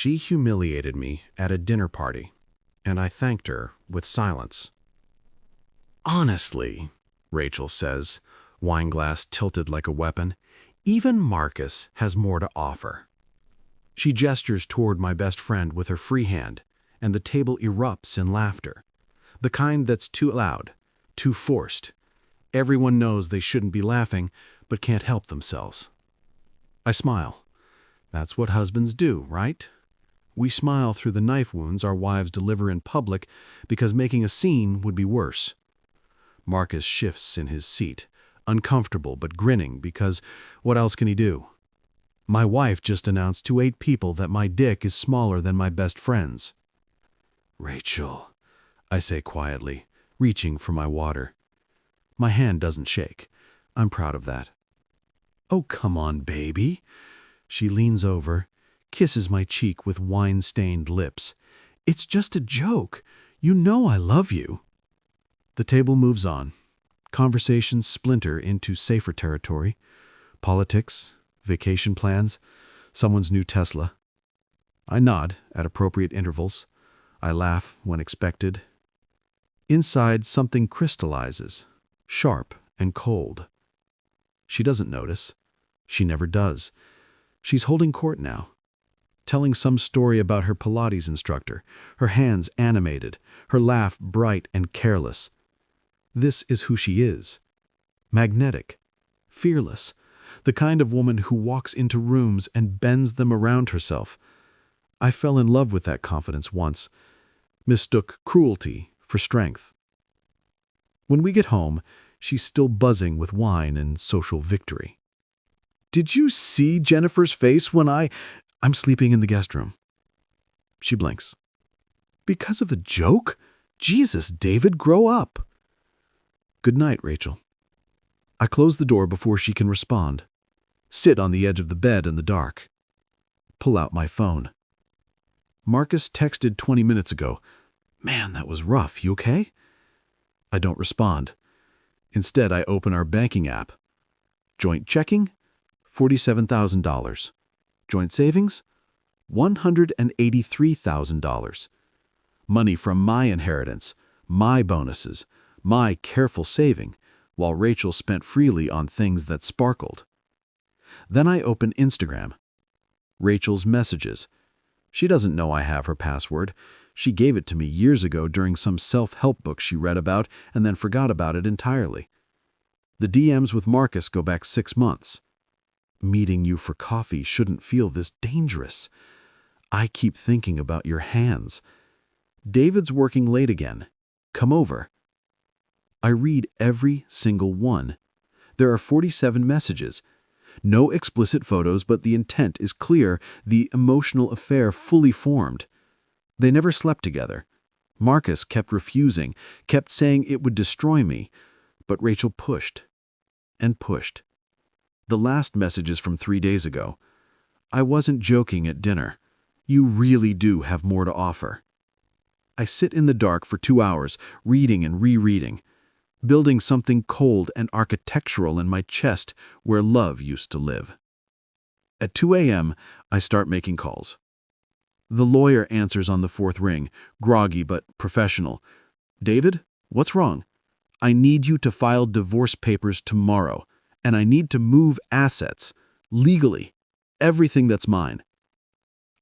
She humiliated me at a dinner party, and I thanked her with silence. Honestly, Rachel says, wineglass tilted like a weapon, even Marcus has more to offer. She gestures toward my best friend with her free hand, and the table erupts in laughter. The kind that's too loud, too forced. Everyone knows they shouldn't be laughing, but can't help themselves. I smile. That's what husbands do, right? We smile through the knife wounds our wives deliver in public because making a scene would be worse. Marcus shifts in his seat, uncomfortable but grinning because what else can he do? My wife just announced to 8 people that my dick is smaller than my best friend's. Rachel, I say quietly, reaching for my water. My hand doesn't shake. I'm proud of that. Oh, come on, baby. She leans over, kisses my cheek with wine-stained lips. It's just a joke. You know I love you. The table moves on. Conversations splinter into safer territory. Politics, vacation plans, someone's new Tesla. I nod at appropriate intervals. I laugh when expected. Inside, something crystallizes, sharp and cold. She doesn't notice. She never does. She's holding court now, telling some story about her Pilates instructor, her hands animated, her laugh bright and careless. This is who she is. Magnetic, fearless, the kind of woman who walks into rooms and bends them around herself. I fell in love with that confidence once, mistook cruelty for strength. When we get home, she's still buzzing with wine and social victory. Did you see Jennifer's face when I'm sleeping in the guest room? She blinks. Because of the joke? Jesus, David, grow up. Good night, Rachel. I close the door before she can respond. Sit on the edge of the bed in the dark. Pull out my phone. Marcus texted 20 minutes ago. Man, that was rough. You okay? I don't respond. Instead, I open our banking app. Joint checking, $47,000. Joint savings, $183,000. Money from my inheritance, my bonuses, my careful saving, while Rachel spent freely on things that sparkled. Then I open Instagram. Rachel's messages. She doesn't know I have her password. She gave it to me years ago during some self-help book she read about and then forgot about it entirely. The DMs with Marcus go back 6 months. Meeting you for coffee shouldn't feel this dangerous. I keep thinking about your hands. David's working late again. Come over. I read every single one. There are 47 messages. No explicit photos, but the intent is clear, the emotional affair fully formed. They never slept together. Marcus kept refusing, kept saying it would destroy me, but Rachel pushed and pushed. The last message is from 3 days ago. I wasn't joking at dinner. You really do have more to offer. I sit in the dark for 2 hours, reading and rereading, building something cold and architectural in my chest where love used to live. At 2 a.m., I start making calls. The lawyer answers on the 4th ring, groggy but professional. David, what's wrong? I need you to file divorce papers tomorrow, and I need to move assets, legally, everything that's mine.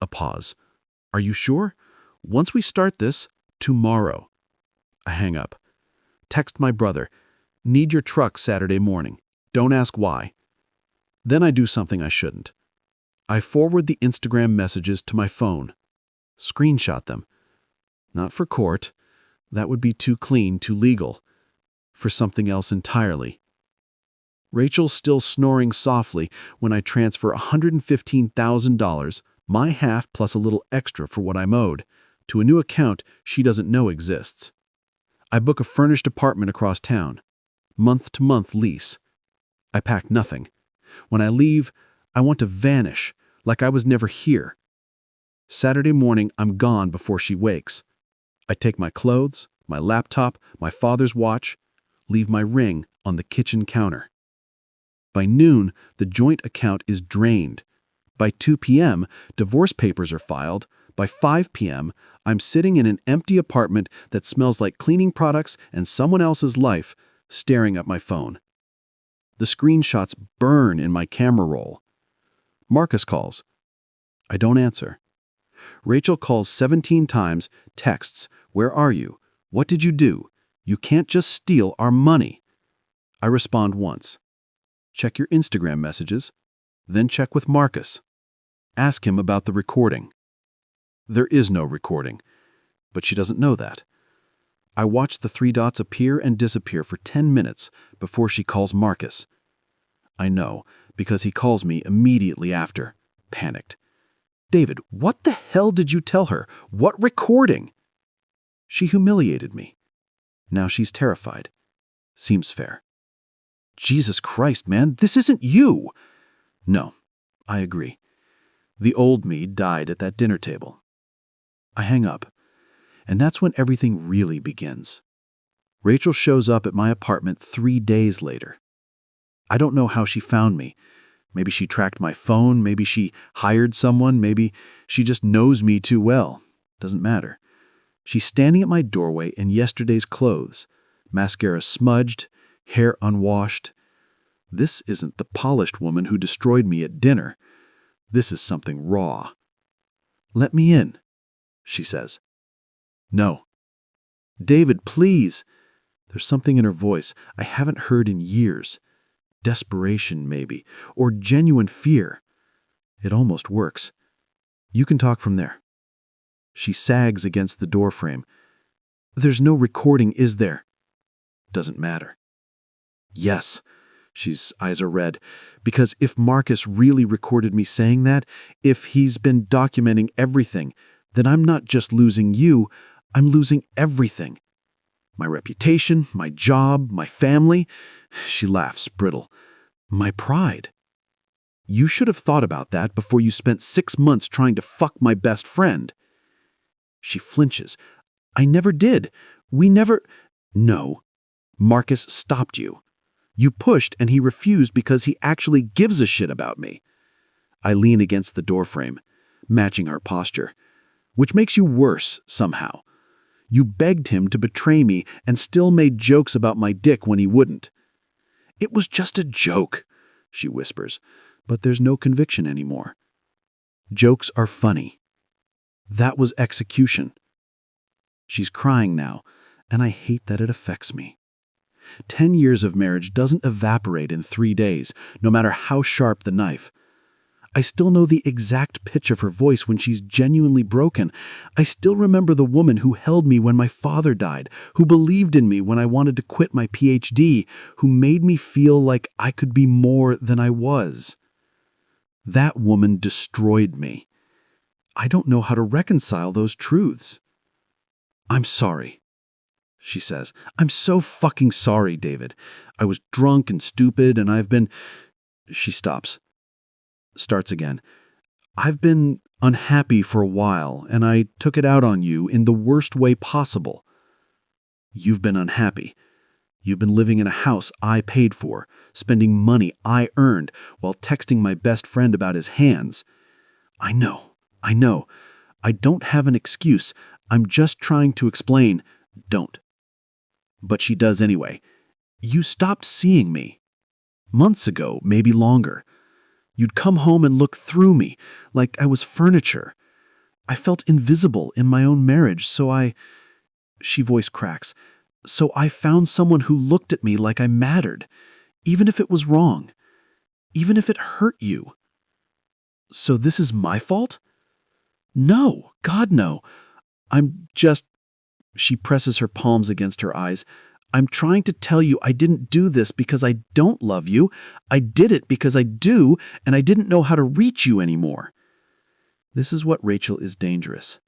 A pause. Are you sure? Once we start this, tomorrow. I hang up. Text my brother. Need your truck Saturday morning. Don't ask why. Then I do something I shouldn't. I forward the Instagram messages to my phone. Screenshot them. Not for court. That would be too clean, too legal. For something else entirely. Rachel's still snoring softly when I transfer $115,000, my half plus a little extra for what I'm owed, to a new account she doesn't know exists. I book a furnished apartment across town. Month-to-month lease. I pack nothing. When I leave, I want to vanish, like I was never here. Saturday morning, I'm gone before she wakes. I take my clothes, my laptop, my father's watch, leave my ring on the kitchen counter. By noon, the joint account is drained, By 2 p.m., divorce papers are filed. By 5 p.m., I'm sitting in an empty apartment that smells like cleaning products and someone else's life, staring at my phone. The screenshots burn in my camera roll. Marcus calls. I don't answer. Rachel calls 17 times, texts, "Where are you? What did you do? You can't just steal our money." I respond once. Check your Instagram messages, then check with Marcus. Ask him about the recording. There is no recording, but she doesn't know that. I watch the 3 dots appear and disappear for 10 minutes before she calls Marcus. I know, because he calls me immediately after, panicked. "David, what the hell did you tell her? What recording?" "She humiliated me. Now she's terrified. Seems fair." "Jesus Christ, man, this isn't you!" "No, I agree. The old me died at that dinner table." I hang up, and that's when everything really begins. Rachel shows up at my apartment 3 days later. I don't know how she found me. Maybe she tracked my phone, maybe she hired someone, maybe she just knows me too well. Doesn't matter. She's standing at my doorway in yesterday's clothes, mascara smudged, hair unwashed. This isn't the polished woman who destroyed me at dinner. This is something raw. "Let me in," she says. "No." "David, please." There's something in her voice I haven't heard in years. Desperation, maybe, or genuine fear. It almost works. "You can talk from there." She sags against the doorframe. "There's no recording, is there?" "Doesn't matter." "Yes." She's eyes are red. "Because if Marcus really recorded me saying that, if he's been documenting everything, then I'm not just losing you, I'm losing everything. My reputation, my job, my family." She laughs, brittle. "My pride. You should have thought about that before you spent 6 months trying to fuck my best friend." She flinches. "I never did. We never—" "No. Marcus stopped you. You pushed and he refused because he actually gives a shit about me." I lean against the doorframe, matching our posture. "Which makes you worse, somehow. You begged him to betray me and still made jokes about my dick when he wouldn't." "It was just a joke," she whispers, but there's no conviction anymore. Jokes are funny. That was execution. She's crying now, and I hate that it affects me. 10 years of marriage doesn't evaporate in 3 days, no matter how sharp the knife. I still know the exact pitch of her voice when she's genuinely broken. I still remember the woman who held me when my father died, who believed in me when I wanted to quit my PhD, who made me feel like I could be more than I was. That woman destroyed me. I don't know how to reconcile those truths. "I'm sorry," she says. "I'm so fucking sorry, David. I was drunk and stupid, and I've been—" She stops. Starts again. "I've been unhappy for a while, and I took it out on you in the worst way possible." "You've been unhappy. You've been living in a house I paid for, spending money I earned, while texting my best friend about his hands." I know. I don't have an excuse. I'm just trying to explain. Don't." But she does anyway. "You stopped seeing me. Months ago, maybe longer. You'd come home and look through me, like I was furniture. I felt invisible in my own marriage, so she voice cracks. "So I found someone who looked at me like I mattered, even if it was wrong, even if it hurt you." "So this is my fault?" "No, God, no. I'm just—" She presses her palms against her eyes. "I'm trying to tell you I didn't do this because I don't love you. I did it because I do, and I didn't know how to reach you anymore." This is what Rachel is dangerous.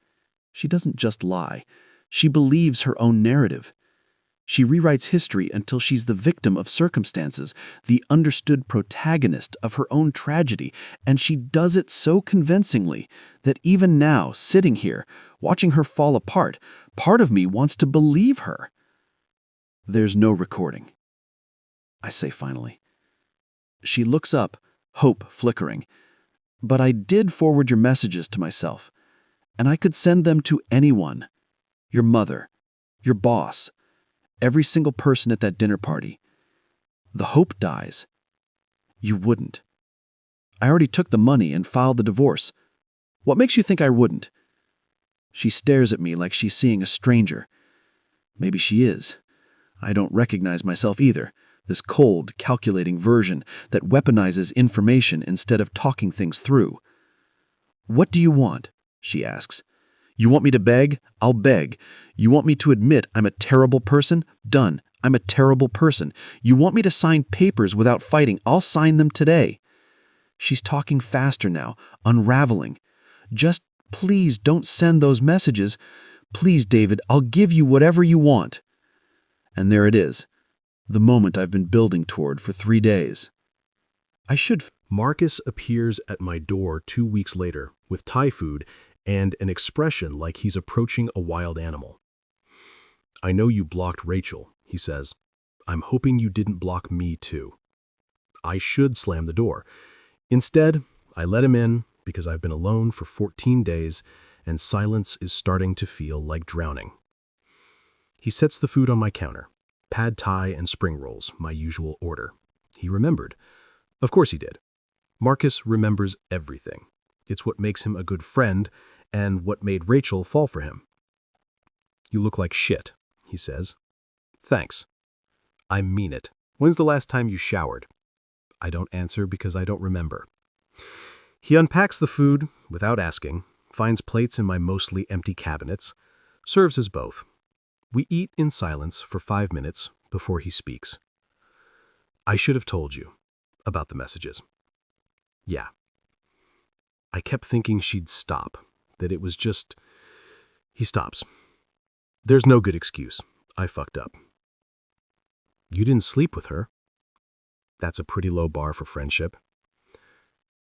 She doesn't just lie. She believes her own narrative. She rewrites history until she's the victim of circumstances, the understood protagonist of her own tragedy, and she does it so convincingly that even now, sitting here, watching her fall apart, part of me wants to believe her. "There's no recording," I say finally. She looks up, hope flickering. But I did forward your messages to myself, and I could send them to anyone. Your mother, your boss, every single person at that dinner party. The hope dies. You wouldn't. I already took the money and filed the divorce. What makes you think I wouldn't? She stares at me like she's seeing a stranger. Maybe she is. I don't recognize myself either, this cold, calculating version that weaponizes information instead of talking things through. What do you want? She asks. You want me to beg? I'll beg. You want me to admit I'm a terrible person? Done. I'm a terrible person. You want me to sign papers without fighting? I'll sign them today. She's talking faster now, unraveling. Just please don't send those messages. Please, David, I'll give you whatever you want. And there it is, the moment I've been building toward for 3 days. I should. Marcus appears at my door 2 weeks later with Thai food and an expression like he's approaching a wild animal. I know you blocked Rachel, he says. I'm hoping you didn't block me too. I should slam the door. Instead, I let him in because I've been alone for 14 days and silence is starting to feel like drowning. He sets the food on my counter, pad thai and spring rolls, my usual order. He remembered. Of course he did. Marcus remembers everything. It's what makes him a good friend and what made Rachel fall for him. You look like shit, he says. Thanks. I mean it. When's the last time you showered? I don't answer because I don't remember. He unpacks the food without asking, finds plates in my mostly empty cabinets, serves us both. We eat in silence for 5 minutes before he speaks. I should have told you about the messages. Yeah. I kept thinking she'd stop, that it was just... He stops. There's no good excuse. I fucked up. You didn't sleep with her. That's a pretty low bar for friendship.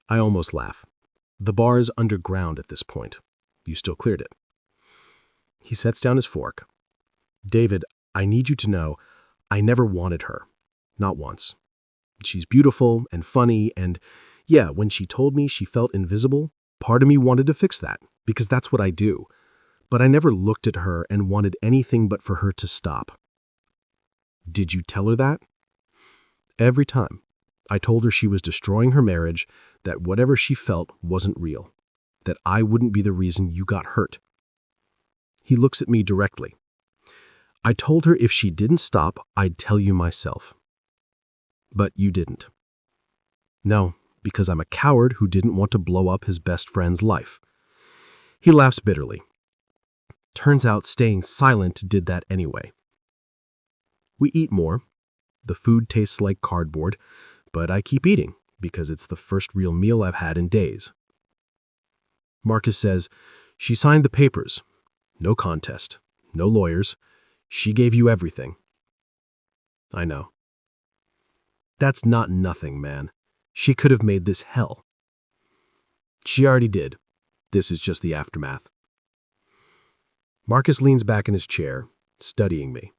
I almost laugh. The bar's underground at this point. You still cleared it. He sets down his fork. David, I need you to know, I never wanted her. Not once. She's beautiful and funny, and yeah, when she told me she felt invisible, part of me wanted to fix that, because that's what I do. But I never looked at her and wanted anything but for her to stop. Did you tell her that? Every time. I told her she was destroying her marriage, that whatever she felt wasn't real, that I wouldn't be the reason you got hurt. He looks at me directly. I told her if she didn't stop, I'd tell you myself. But you didn't. No, because I'm a coward who didn't want to blow up his best friend's life. He laughs bitterly. Turns out staying silent did that anyway. We eat more. The food tastes like cardboard, but I keep eating because it's the first real meal I've had in days. Marcus says, she signed the papers. No contest. No lawyers. She gave you everything. I know. That's not nothing, man. She could have made this hell. She already did. This is just the aftermath. Marcus leans back in his chair, studying me.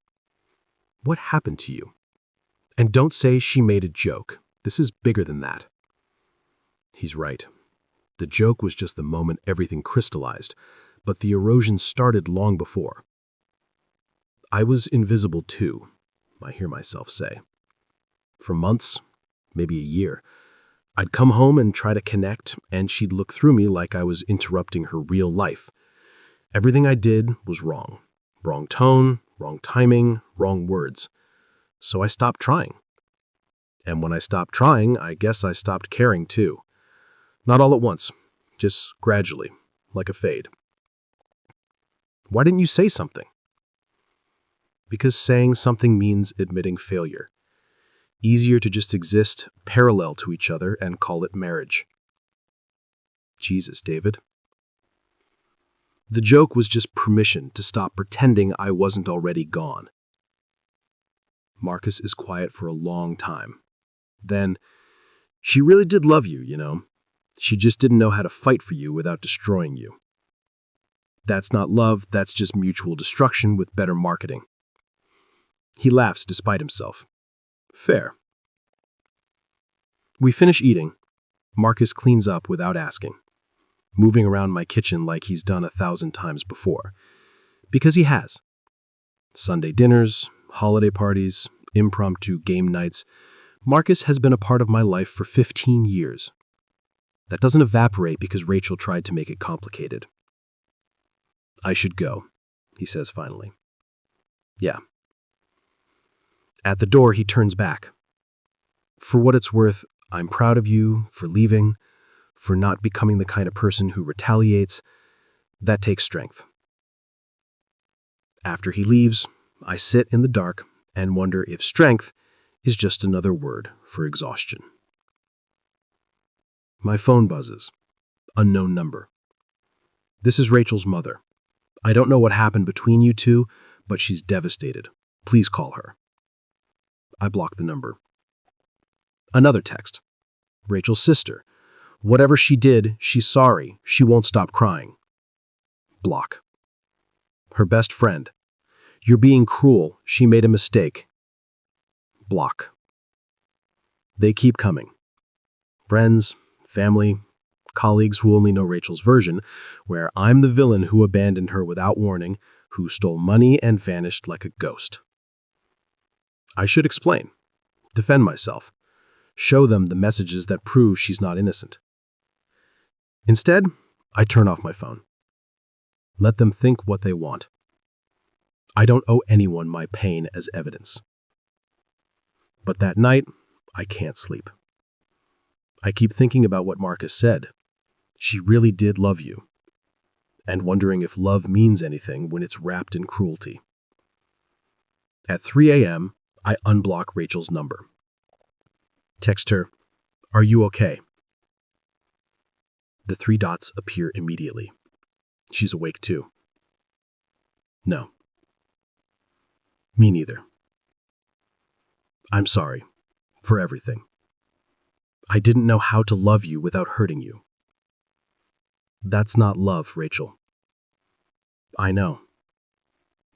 What happened to you? And don't say she made a joke. This is bigger than that. He's right. The joke was just the moment everything crystallized, but the erosion started long before. I was invisible too, I hear myself say. For months, maybe a year, I'd come home and try to connect, and she'd look through me like I was interrupting her real life. Everything I did was wrong. Wrong tone, wrong timing, wrong words. So I stopped trying. And when I stopped trying, I guess I stopped caring too. Not all at once, just gradually, like a fade. Why didn't you say something? Because saying something means admitting failure. Easier to just exist parallel to each other and call it marriage. Jesus, David. The joke was just permission to stop pretending I wasn't already gone. Marcus is quiet for a long time. Then, she really did love you, you know. She just didn't know how to fight for you without destroying you. That's not love, that's just mutual destruction with better marketing. He laughs despite himself. Fair. We finish eating. Marcus cleans up without asking, moving around my kitchen like he's done 1,000 times before. Because he has. Sunday dinners, holiday parties, impromptu game nights. Marcus has been a part of my life for 15 years. That doesn't evaporate because Rachel tried to make it complicated. I should go, he says finally. Yeah. At the door, he turns back. For what it's worth, I'm proud of you for leaving, for not becoming the kind of person who retaliates. That takes strength. After he leaves, I sit in the dark and wonder if strength is just another word for exhaustion. My phone buzzes. Unknown number. This is Rachel's mother. I don't know what happened between you two, but she's devastated. Please call her. I block the number. Another text. Rachel's sister. Whatever she did, she's sorry. She won't stop crying. Block. Her best friend. You're being cruel. She made a mistake. Block. They keep coming. Friends, family, colleagues who only know Rachel's version, where I'm the villain who abandoned her without warning, who stole money and vanished like a ghost. I should explain, defend myself, show them the messages that prove she's not innocent. Instead, I turn off my phone. Let them think what they want. I don't owe anyone my pain as evidence. But that night, I can't sleep. I keep thinking about what Marcus said. She really did love you. And wondering if love means anything when it's wrapped in cruelty. At 3 a.m., I unblock Rachel's number. Text her, "Are you okay?" The 3 dots appear immediately. She's awake too. No. Me neither. I'm sorry. For everything. I didn't know how to love you without hurting you. That's not love, Rachel. I know.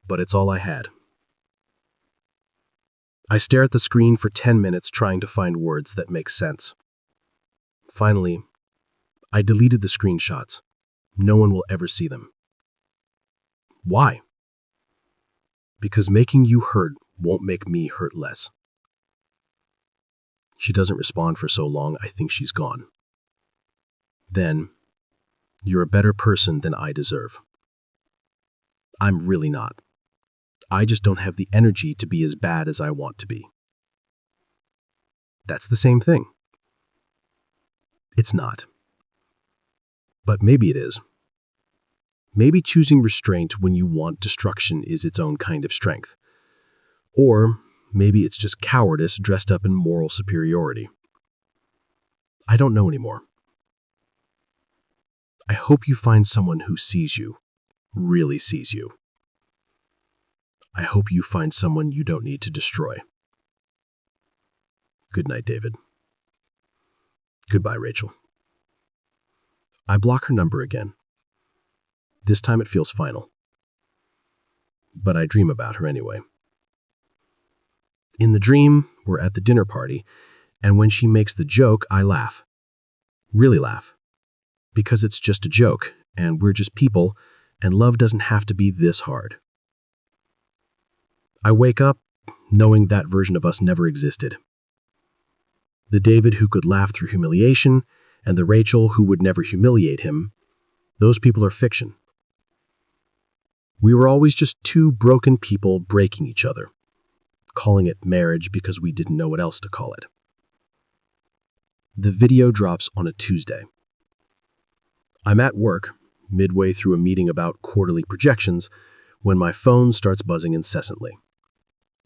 But it's all I had. I stare at the screen for 10 minutes trying to find words that make sense. Finally, I deleted the screenshots. No one will ever see them. Why? Because making you hurt won't make me hurt less. She doesn't respond for so long, I think she's gone. Then, you're a better person than I deserve. I'm really not. I just don't have the energy to be as bad as I want to be. That's the same thing. It's not. But maybe it is. Maybe choosing restraint when you want destruction is its own kind of strength. Or maybe it's just cowardice dressed up in moral superiority. I don't know anymore. I hope you find someone who sees you, really sees you. I hope you find someone you don't need to destroy. Good night, David. Goodbye, Rachel. I block her number again. This time it feels final. But I dream about her anyway. In the dream, we're at the dinner party, and when she makes the joke, I laugh. Really laugh. Because it's just a joke, and we're just people, and love doesn't have to be this hard. I wake up knowing that version of us never existed. The David who could laugh through humiliation, and the Rachel who would never humiliate him, those people are fiction. We were always just 2 broken people breaking each other, calling it marriage because we didn't know what else to call it. The video drops on a Tuesday. I'm at work, midway through a meeting about quarterly projections, when my phone starts buzzing incessantly.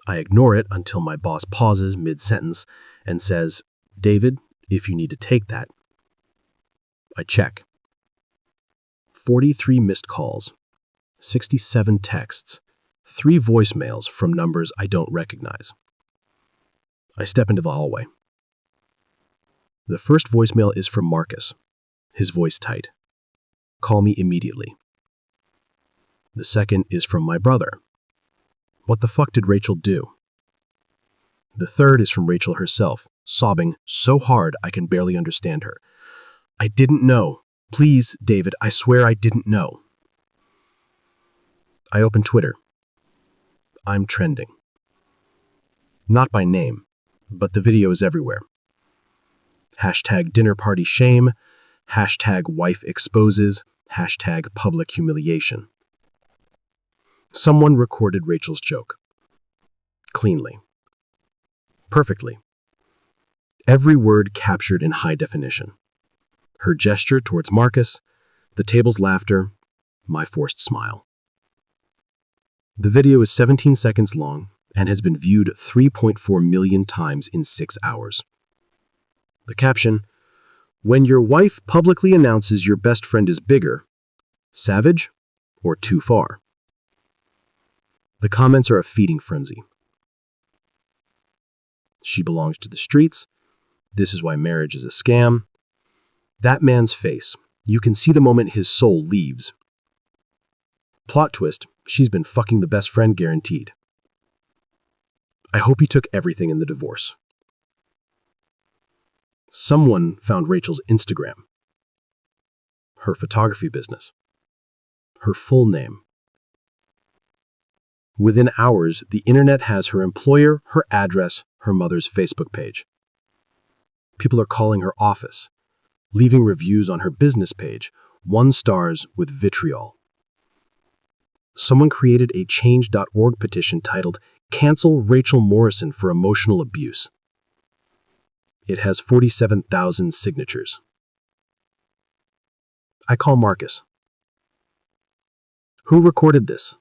I ignore it until my boss pauses mid-sentence and says, "David, if you need to take that." I check. 43 missed calls, 67 texts, 3 voicemails from numbers I don't recognize. I step into the hallway. The first voicemail is from Marcus, his voice tight. "Call me immediately." The second is from my brother. "What the fuck did Rachel do?" The third is from Rachel herself, sobbing so hard I can barely understand her. I didn't know. Please, David, I swear I didn't know. I open Twitter. I'm trending. Not by name, but the video is everywhere. Hashtag dinner party shame, hashtag wife exposes, hashtag public humiliation. Someone recorded Rachel's joke. Cleanly. Perfectly. Every word captured in high definition. Her gesture towards Marcus, the table's laughter, my forced smile. The video is 17 seconds long and has been viewed 3.4 million times in 6 hours. The caption, "When your wife publicly announces your best friend is bigger, savage or too far?" The comments are a feeding frenzy. She belongs to the streets. This is why marriage is a scam. That man's face. You can see the moment his soul leaves. Plot twist, she's been fucking the best friend guaranteed. I hope he took everything in the divorce. Someone found Rachel's Instagram, her photography business, her full name. Within hours, the internet has her employer, her address, her mother's Facebook page. People are calling her office, leaving reviews on her business page, 1 stars with vitriol. Someone created a change.org petition titled, "Cancel Rachel Morrison for Emotional Abuse." It has 47,000 signatures. I call Marcus. Who recorded this?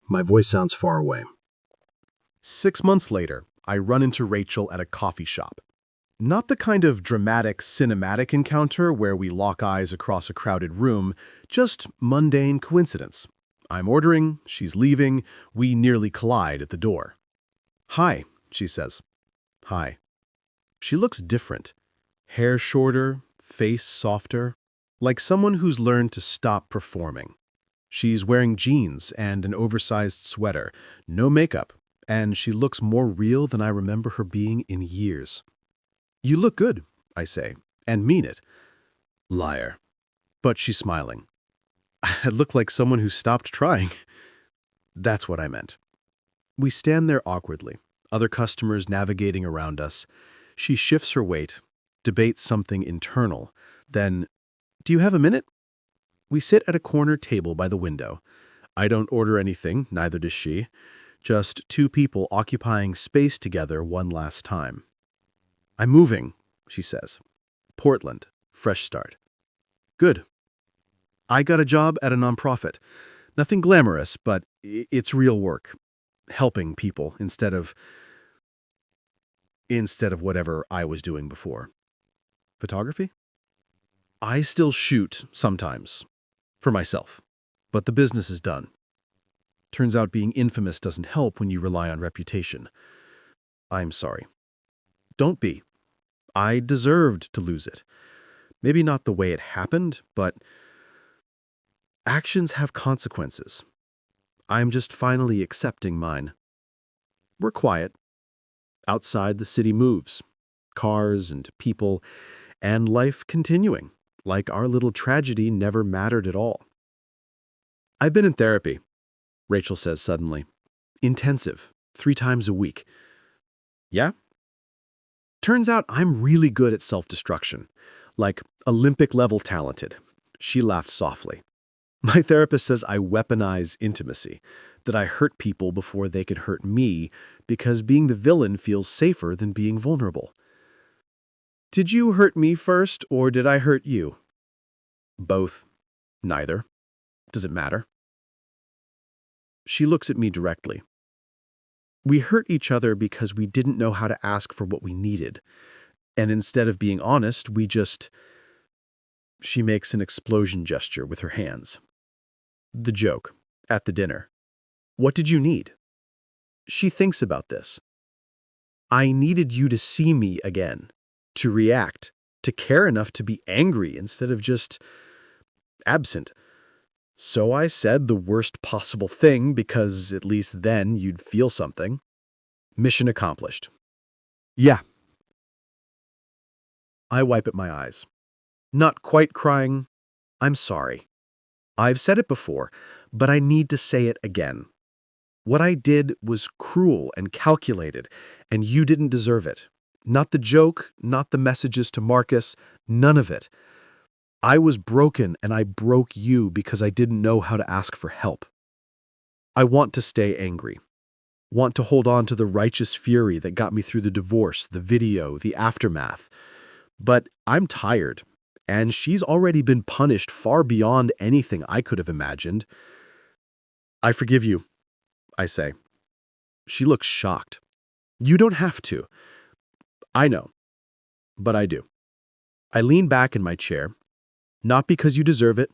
My voice sounds far away. 6 months later, I run into Rachel at a coffee shop. Not the kind of dramatic, cinematic encounter where we lock eyes across a crowded room, just mundane coincidence. I'm ordering, she's leaving, we nearly collide at the door. "Hi," she says. "Hi." She looks different. Hair shorter, face softer, like someone who's learned to stop performing. She's wearing jeans and an oversized sweater, no makeup, and she looks more real than I remember her being in years. "You look good," I say, and mean it. Liar. But she's smiling. I look like someone who stopped trying. That's what I meant. We stand there awkwardly, other customers navigating around us. She shifts her weight, debates something internal, then, "Do you have a minute?" We sit at a corner table by the window. I don't order anything, neither does she. Just 2 people occupying space together one last time. "I'm moving," she says. "Portland, fresh start." "Good. I got a job at a nonprofit. Nothing glamorous, but it's real work. Helping people instead of whatever I was doing before." "Photography?" "I still shoot sometimes. For myself. But the business is done. Turns out being infamous doesn't help when you rely on reputation. I'm sorry." "Don't be. I deserved to lose it. Maybe not the way it happened, but actions have consequences. I'm just finally accepting mine." We're quiet. Outside, the city moves. Cars and people, and life continuing, like our little tragedy never mattered at all. "I've been in therapy," Rachel says suddenly. "Intensive, 3 times a week." "Yeah?" "Turns out I'm really good at self-destruction, like Olympic-level talented." She laughed softly. "My therapist says I weaponize intimacy, that I hurt people before they could hurt me because being the villain feels safer than being vulnerable." "Did you hurt me first, or did I hurt you?" "Both. Neither. Does it matter?" She looks at me directly. "We hurt each other because we didn't know how to ask for what we needed. And instead of being honest, we just..." She makes an explosion gesture with her hands. "The joke. At the dinner. What did you need?" She thinks about this. "I needed you to see me again, to react, to care enough to be angry instead of just absent. So I said the worst possible thing because at least then you'd feel something. Mission accomplished." "Yeah." I wipe at my eyes. Not quite crying. I'm sorry. I've said it before, but I need to say it again. What I did was cruel and calculated, and you didn't deserve it. Not the joke, not the messages to Marcus, none of it. I was broken and I broke you because I didn't know how to ask for help. I want to stay angry. Want to hold on to the righteous fury that got me through the divorce, the video, the aftermath. But I'm tired, and she's already been punished far beyond anything I could have imagined. I forgive you, I say. She looks shocked. You don't have to. I know, but I do. I lean back in my chair, not because you deserve it,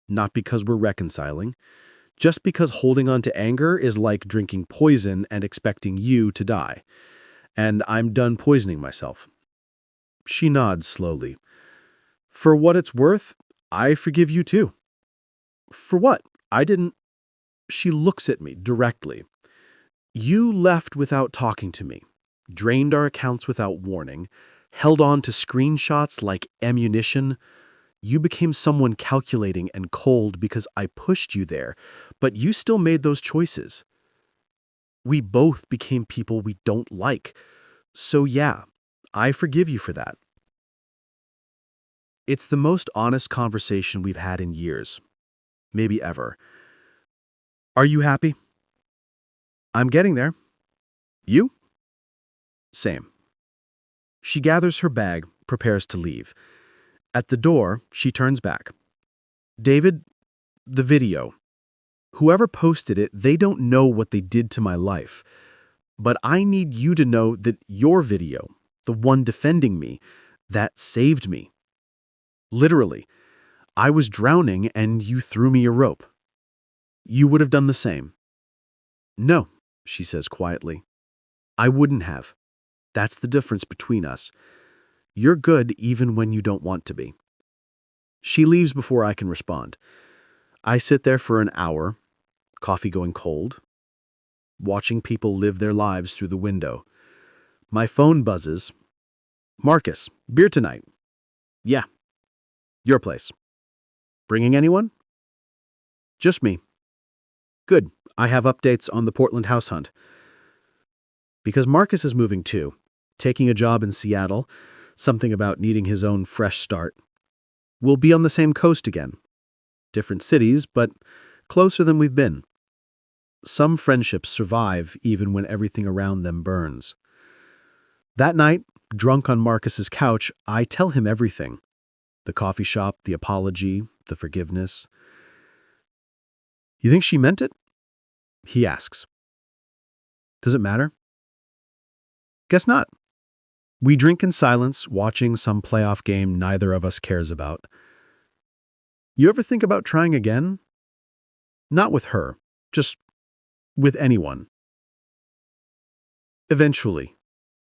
not because we're reconciling, just because holding on to anger is like drinking poison and expecting you to die. And I'm done poisoning myself. She nods slowly. For what it's worth, I forgive you too. For what? I didn't. She looks at me directly. You left without talking to me, drained our accounts without warning, held on to screenshots like ammunition. You became someone calculating and cold because I pushed you there, but you still made those choices. We both became people we don't like. So yeah, I forgive you for that. It's the most honest conversation we've had in years, maybe ever. Are you happy? I'm getting there. You? Same. She gathers her bag, prepares to leave. At the door, she turns back. David, the video. Whoever posted it, they don't know what they did to my life. But I need you to know that your video, the one defending me, that saved me. Literally, I was drowning and you threw me a rope. You would have done the same. No, she says quietly. I wouldn't have. That's the difference between us. You're good even when you don't want to be. She leaves before I can respond. I sit there for an hour, coffee going cold, watching people live their lives through the window. My phone buzzes. Marcus, beer tonight. Yeah. Your place. Bringing anyone? Just me. Good. I have updates on the Portland house hunt. Because Marcus is moving too, taking a job in Seattle, something about needing his own fresh start. We'll be on the same coast again. Different cities, but closer than we've been. Some friendships survive even when everything around them burns. That night, drunk on Marcus's couch, I tell him everything. The coffee shop, the apology, the forgiveness. You think she meant it? He asks. Does it matter? Guess not. We drink in silence, watching some playoff game neither of us cares about. You ever think about trying again? Not with her, just with anyone. Eventually,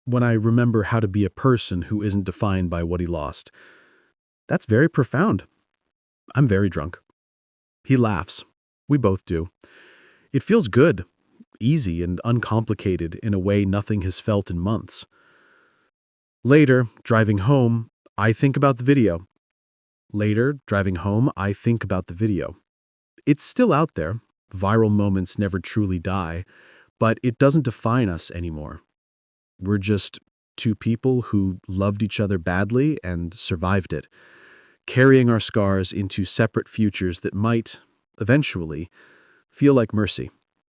when I remember how to be a person who isn't defined by what he lost. That's very profound. I'm very drunk. He laughs. We both do. It feels good, easy and uncomplicated in a way nothing has felt in months. Later, driving home, I think about the video. Later, driving home, I think about the video. It's still out there. Viral moments never truly die, but it doesn't define us anymore. We're just two people who loved each other badly and survived it, carrying our scars into separate futures that might, eventually, feel like mercy.